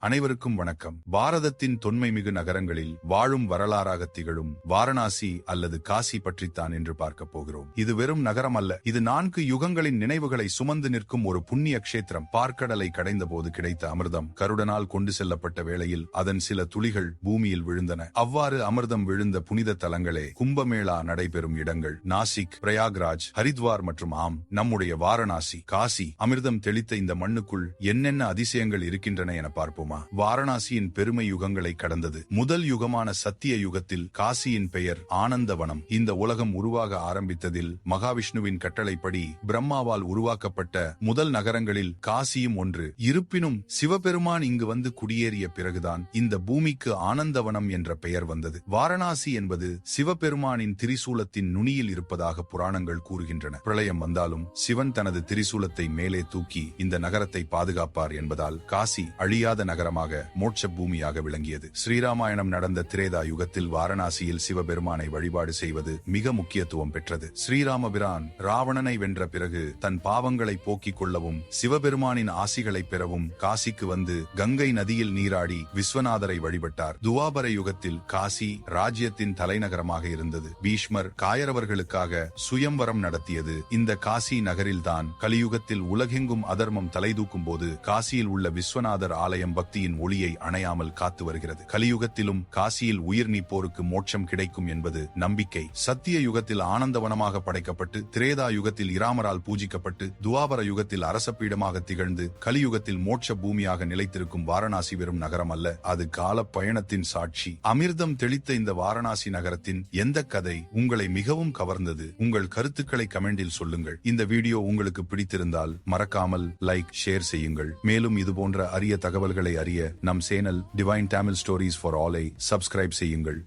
அனைவருக்கும் வணக்கம். பாரதத்தின் தொன்மைமிகு நகரங்களில் வாழும் வரலாறாக திகழும் வாரணாசி அல்லது காசி பற்றித்தான் என்று பார்க்கப் போகிறோம். இது வெறும் நகரம் அல்ல, இது 4 யுகங்களின் நினைவுகளை சுமந்து நிற்கும் ஒரு புண்ணிய க்ஷேத்திரம். பார்க்கடலை கடைந்த போது கிடைத்த அமிர்தம் கருடனால் கொண்டு செல்லப்பட்ட வேளையில் அதன் சில துளிகள் பூமியில் விழுந்தன. அவ்வாறு அமிர்தம் விழுந்த புனித தலங்களே கும்பமேளா நடைபெறும் இடங்கள் நாசிக், பிரயாக்ராஜ், ஹரித்வார் மற்றும் நம்முடைய வாரணாசி. காசி அமிர்தம் தெளித்த இந்த மண்ணுக்குள் என்னென்ன அதிசயங்கள் இருக்கின்றன என பார்ப்போம். வாரணாசியின் பெருமை யுகங்களை கடந்தது. முதல் யுகமான சத்திய யுகத்தில் காசியின் பெயர் ஆனந்தவனம். இந்த உலகம் உருவாக ஆரம்பித்ததில் மகாவிஷ்ணுவின் கட்டளைப்படி பிரம்மாவால் உருவாக்கப்பட்ட முதல் நகரங்களில் காசியும் ஒன்று. இருப்பினும் சிவபெருமான் இங்கு வந்து குடியேறிய பிறகுதான் இந்த பூமிக்கு ஆனந்தவனம் என்ற பெயர் வந்தது. வாரணாசி என்பது சிவபெருமானின் திரிசூலத்தின் நுனியில் இருப்பதாக புராணங்கள் கூறுகின்றன. பிரளயம் வந்தாலும் சிவன் தனது திரிசூலத்தை மேலே தூக்கி இந்த நகரத்தை பாதுகாப்பார் என்பதால் காசி அழியாத நகரமாக மோட்ச பூமியாக விளங்கியது. ஸ்ரீராமாயணம் நடந்த திரேதா யுகத்தில் வாரணாசியில் சிவபெருமானை வழிபாடு செய்வது மிக முக்கியத்துவம் பெற்றது. ஸ்ரீராமபிரான் ராவணனை வென்ற பிறகு தன் பாவங்களை போக்கிக் கொள்ளவும் சிவபெருமானின் ஆசிகளை பெறவும் காசிக்கு வந்து கங்கை நதியில் நீராடி விஸ்வநாதரை வழிபட்டார். துவாபர யுகத்தில் காசி ராஜ்யத்தின் தலைநகரமாக இருந்தது. பீஷ்மர் காயரவர்களுக்காக சுயம்வரம் நடத்தியது இந்த காசி நகரில்தான். கலியுகத்தில் உலகெங்கும் அதர்மம் தலைதூக்கும் போது காசியில் உள்ள விஸ்வநாதர் ஆலயம் பக்தியின் ஒளியை அணையாமல் காத்து வருகிறது. கலியுகத்திலும் காசியில் உயிர் நீப்போருக்கு மோட்சம் கிடைக்கும் என்பது நம்பிக்கை. சத்திய யுகத்தில் ஆனந்தவனமாக படைக்கப்பட்டு திரேதா யுகத்தில் இராமரால் பூஜிக்கப்பட்டு துவாபர யுகத்தில் அரசப்பீடமாக திகழ்ந்து கலியுகத்தில் மோட்ச பூமியாக நிலைத்திருக்கும் வாரணாசி வெறும் நகரம் அல்ல, அது கால பயணத்தின் சாட்சி. அமிர்தம் தெளித்த இந்த வாரணாசி நகரத்தின் எந்த கதை உங்களை மிகவும் கவர்ந்தது? உங்கள் கருத்துக்களை கமெண்டில் சொல்லுங்கள். இந்த வீடியோ உங்களுக்கு பிடித்திருந்தால் மறக்காமல் லைக், ஷேர் செய்யுங்கள். மேலும் இதுபோன்ற அரிய தகவல்களை அறிய நம் channel divine Tamil stories for all I subscribe செய்யுங்கள்.